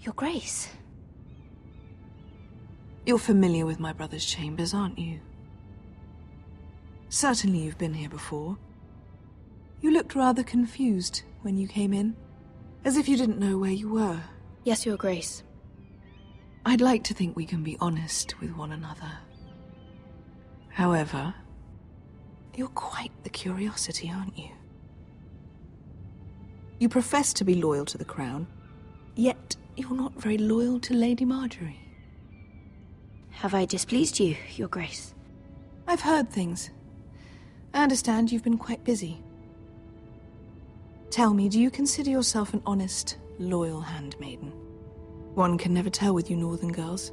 Your Grace. You're familiar with my brother's chambers, aren't you? Certainly you've been here before. You looked rather confused when you came in, as if you didn't know where you were. Yes, Your Grace. I'd like to think we can be honest with one another. However, you're quite the curiosity, aren't you? You profess to be loyal to the crown, yet you're not very loyal to Lady Marjorie. Have I displeased you, Your Grace? I've heard things. I understand you've been quite busy. Tell me, do you consider yourself an honest, loyal handmaiden? One can never tell with you northern girls.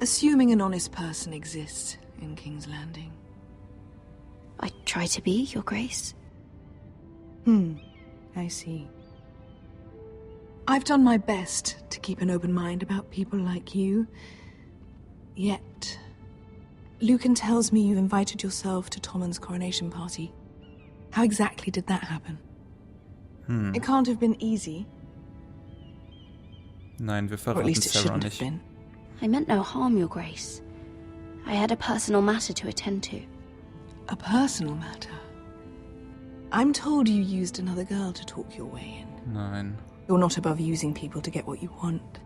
Assuming an honest person exists in King's Landing. I try to be, Your Grace. I see. I've done my best to keep an open mind about people like you. Yet, Lucan tells me you've invited yourself to Tommen's coronation party. How exactly did that happen? It can't have been easy. Nein, wir Or at verraten least it Sarah shouldn't have nicht. been. I meant no harm, Your Grace. I had a personal matter to attend to. A personal matter? I'm told you used another girl to talk your way in. Nein. You're not above using people to get what you want.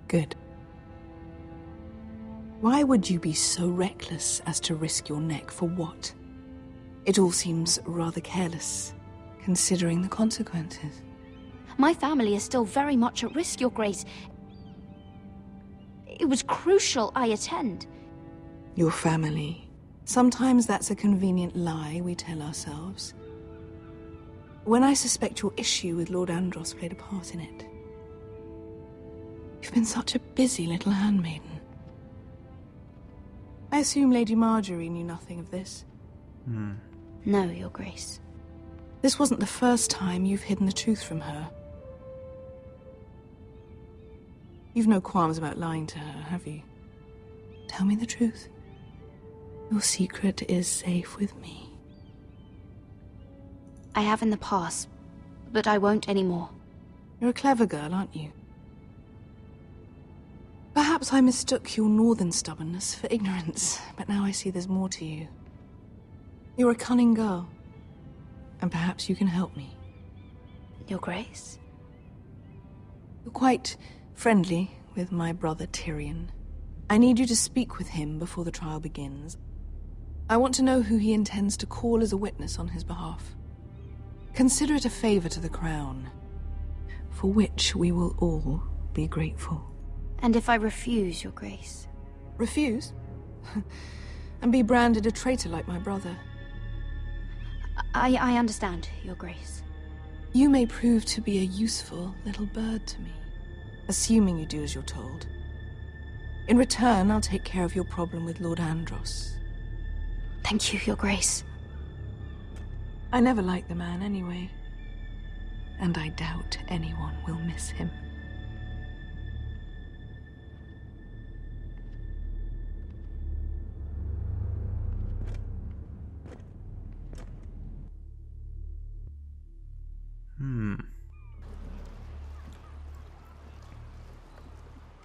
Good. Why would you be so reckless as to risk your neck for what? It all seems rather careless, considering the consequences. My family is still very much at risk, Your Grace. It was crucial I attend. Your family. Sometimes that's a convenient lie we tell ourselves. When I suspect your issue with Lord Andros played a part in it. You've been such a busy little handmaiden. I assume Lady Marjorie knew nothing of this. No, Your Grace. This wasn't the first time you've hidden the truth from her. You've no qualms about lying to her, have you? Tell me the truth. Your secret is safe with me. I have in the past, but I won't anymore. You're a clever girl, aren't you? Perhaps I mistook your northern stubbornness for ignorance, but now I see there's more to you. You're a cunning girl, and perhaps you can help me. Your Grace? You're quite friendly with my brother Tyrion. I need you to speak with him before the trial begins. I want to know who he intends to call as a witness on his behalf. Consider it a favor to the crown, for which we will all be grateful. And if I refuse, Your Grace? Refuse? And be branded a traitor like my brother? I understand, Your Grace. You may prove to be a useful little bird to me, assuming you do as you're told. In return, I'll take care of your problem with Lord Andros. Thank you, Your Grace. I never liked the man anyway, and I doubt anyone will miss him.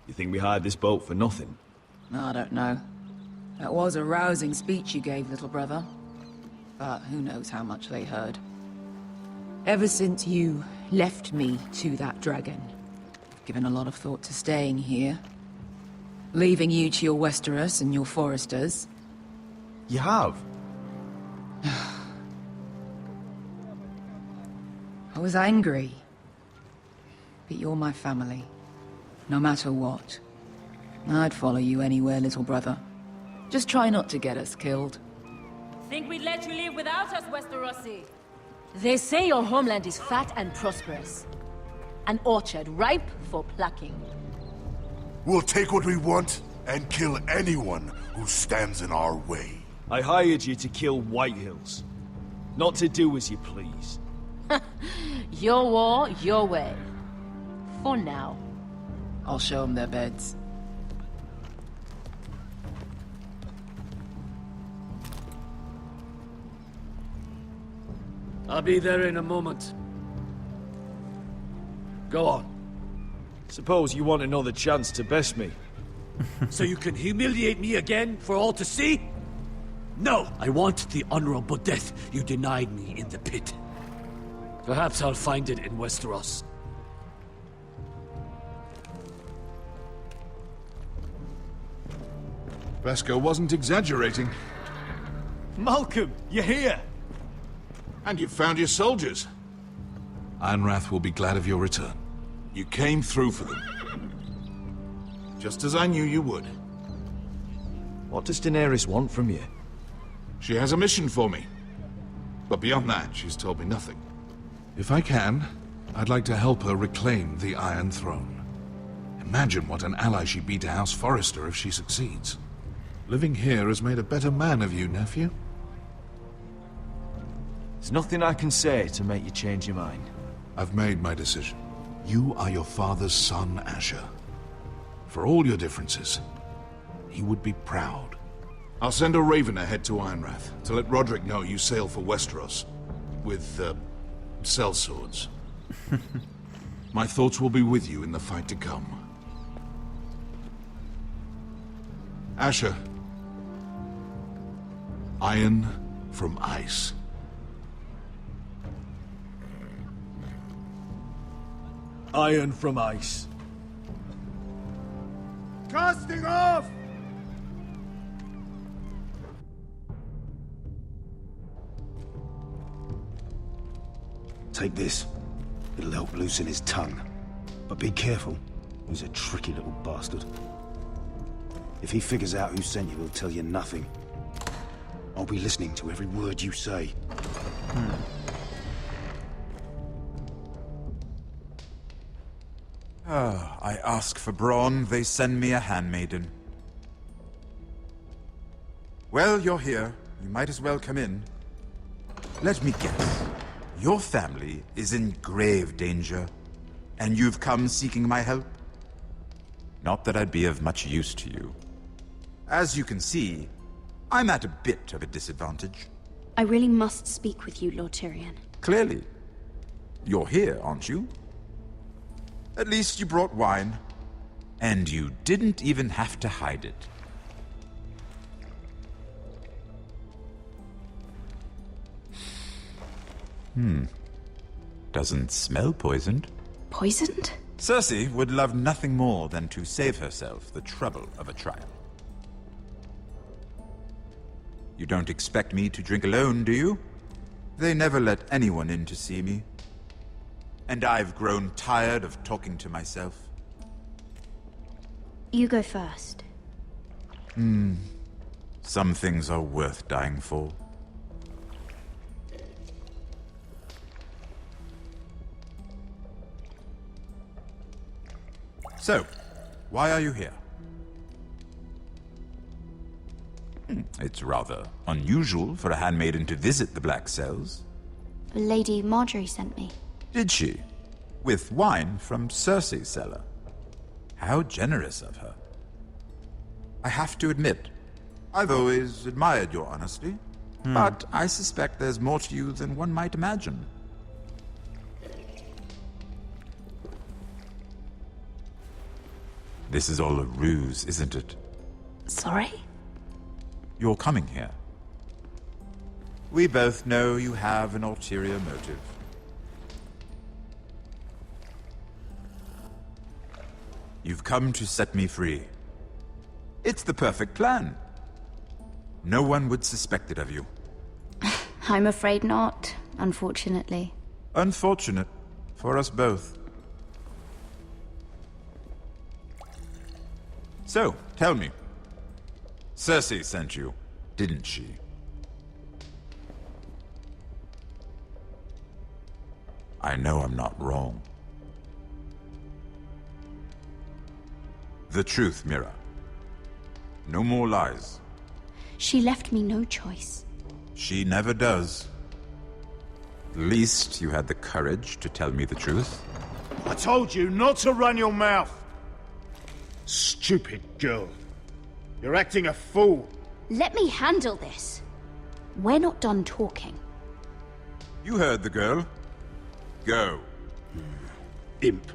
You think we hired this boat for nothing? I don't know. That was a rousing speech you gave, little brother. But who knows how much they heard. Ever since you left me to that dragon, I've given a lot of thought to staying here. Leaving you to your Westeros and your Foresters. You have? I was angry. But you're my family. No matter what. I'd follow you anywhere, little brother. Just try not to get us killed. Think we'd let you live without us, Westerosi? They say your homeland is fat and prosperous. An orchard ripe for plucking. We'll take what we want and kill anyone who stands in our way. I hired you to kill Whitehills. Not to do as you please. Your war, your way. For now. I'll show them their beds. I'll be there in a moment. Go on. Suppose you want another chance to best me. So you can humiliate me again for all to see? No, I want the honorable death you denied me in the pit. Perhaps I'll find it in Westeros. Vesco wasn't exaggerating. Malcolm, you're here! And you've found your soldiers. Ironrath will be glad of your return. You came through for them. Just as I knew you would. What does Daenerys want from you? She has a mission for me. But beyond that, she's told me nothing. If I can, I'd like to help her reclaim the Iron Throne. Imagine what an ally she'd be to House Forrester if she succeeds. Living here has made a better man of you, nephew. There's nothing I can say to make you change your mind. I've made my decision. You are your father's son, Asher. For all your differences, he would be proud. I'll send a raven ahead to Ironrath to let Roderick know you sail for Westeros. With, sellswords. My thoughts will be with you in the fight to come. Asher. Iron from ice. Iron from ice. Casting off! Take this. It'll help loosen his tongue. But be careful. He's a tricky little bastard. If he figures out who sent you, he'll tell you nothing. I'll be listening to every word you say. I ask for brawn, they send me a handmaiden. Well, you're here. You might as well come in. Let me guess. Your family is in grave danger, and you've come seeking my help? Not that I'd be of much use to you. As you can see, I'm at a bit of a disadvantage. I really must speak with you, Lord Tyrion. Clearly. You're here, aren't you? At least you brought wine. And you didn't even have to hide it. Doesn't smell poisoned. Poisoned? Cersei would love nothing more than to save herself the trouble of a trial. You don't expect me to drink alone, do you? They never let anyone in to see me. And I've grown tired of talking to myself. You go first. Some things are worth dying for. So, why are you here? It's rather unusual for a handmaiden to visit the Black Cells. Lady Marjorie sent me. Did she? With wine from Cersei's cellar. How generous of her. I have to admit, I've always admired your honesty, but I suspect there's more to you than one might imagine. This is all a ruse, isn't it? Sorry? You're coming here. We both know you have an ulterior motive. You've come to set me free. It's the perfect plan. No one would suspect it of you. I'm afraid not, unfortunately. Unfortunate for us both. So, tell me. Cersei sent you, didn't she? I know I'm not wrong. The truth, Mira. No more lies. She left me no choice. She never does. At least you had the courage to tell me the truth. I told you not to run your mouth! Stupid girl. You're acting a fool. Let me handle this. We're not done talking. You heard the girl. Go. Imp.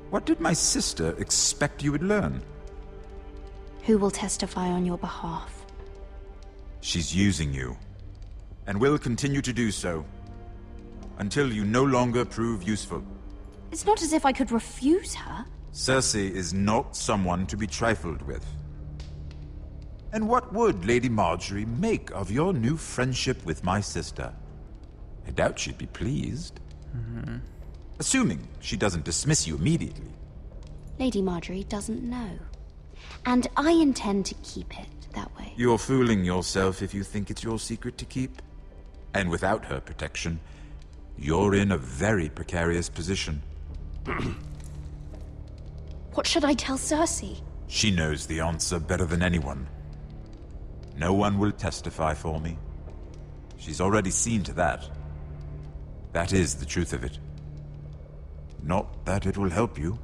What did my sister expect you would learn? Who will testify on your behalf? She's using you, and will continue to do so, until you no longer prove useful. It's not as if I could refuse her. Cersei is not someone to be trifled with. And what would Lady Marjorie make of your new friendship with my sister? I doubt she'd be pleased. Assuming she doesn't dismiss you immediately. Lady Marjorie doesn't know. And I intend to keep it that way. You're fooling yourself if you think it's your secret to keep. And without her protection, you're in a very precarious position. What should I tell Cersei? She knows the answer better than anyone. No one will testify for me. She's already seen to that. That is the truth of it. Not that it will help you.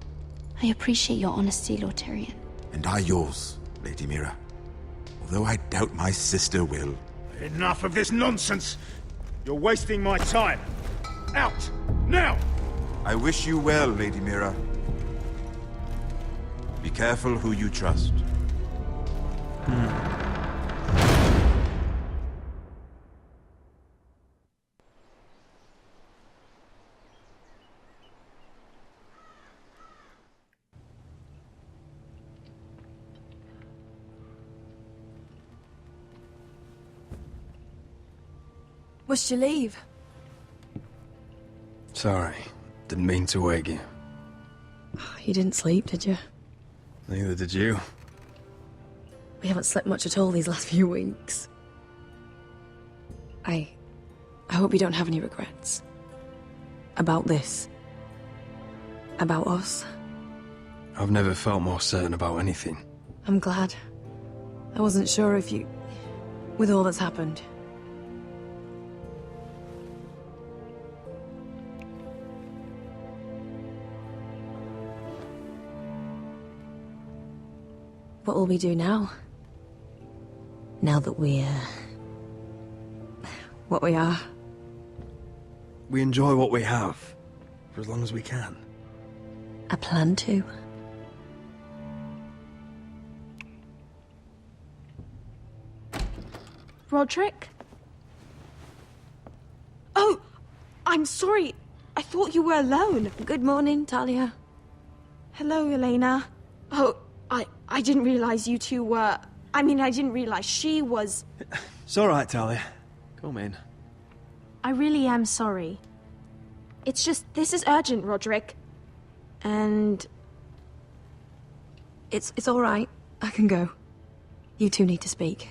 I appreciate your honesty, Lord Tyrion. And I yours, Lady Mira. Although I doubt my sister will. Enough of this nonsense! You're wasting my time! Out! Now! I wish you well, Lady Mira. Be careful who you trust. Must you leave? Sorry, didn't mean to wake you. You didn't sleep, did you? Neither did you. We haven't slept much at all these last few weeks. I hope you don't have any regrets. About this. About us. I've never felt more certain about anything. I'm glad. I wasn't sure if you... with all that's happened. What will we do now? Now that we're... what we are? We enjoy what we have, for as long as we can. I plan to. Roderick? Oh! I'm sorry. I thought you were alone. Good morning, Talia. Hello, Elena. Oh, I didn't realize you two were... I mean, I didn't realize she was... It's all right, Talia. Come in. I really am sorry. It's just, this is urgent, Roderick. And... It's all right. I can go. You two need to speak.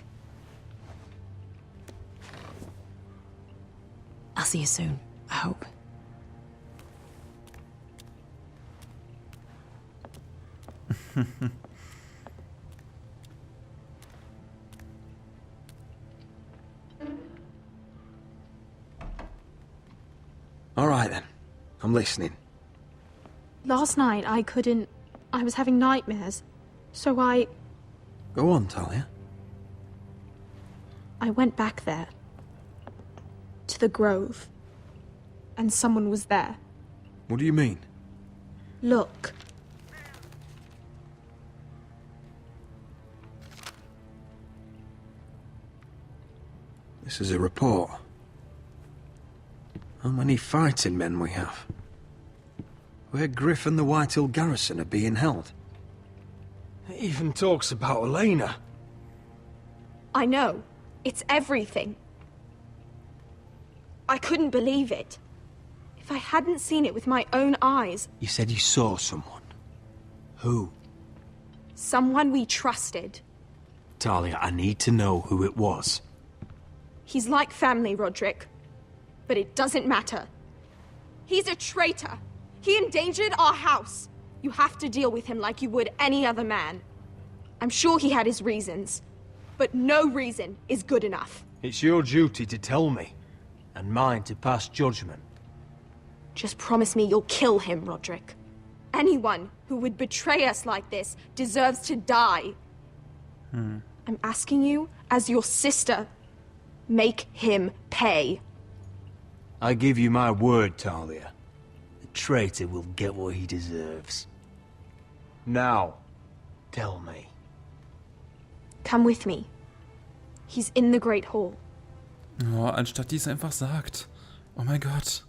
I'll see you soon, I hope. All right, then. I'm listening. Last night, I couldn't... I was having nightmares. So I Go on, Talia. went back there. To the grove. And someone was there. What do you mean? Look. This is a report. How many fighting men we have? Where Griff and the Whitehill garrison are being held. It even talks about Elena. I know. It's everything. I couldn't believe it. If I hadn't seen it with my own eyes... You said you saw someone. Who? Someone we trusted. Talia, I need to know who it was. He's like family, Roderick. But it doesn't matter. He's a traitor. He endangered our house. You have to deal with him like you would any other man. I'm sure he had his reasons. But no reason is good enough. It's your duty to tell me, and mine to pass judgment. Just promise me you'll kill him, Roderick. Anyone who would betray us like this deserves to die. I'm asking you, as your sister, make him pay. I give you my word, Talia. The traitor will get what he deserves. Now, tell me. Come with me. He's in the Great Hall. Oh, anstatt die es einfach sagt. Oh mein Gott.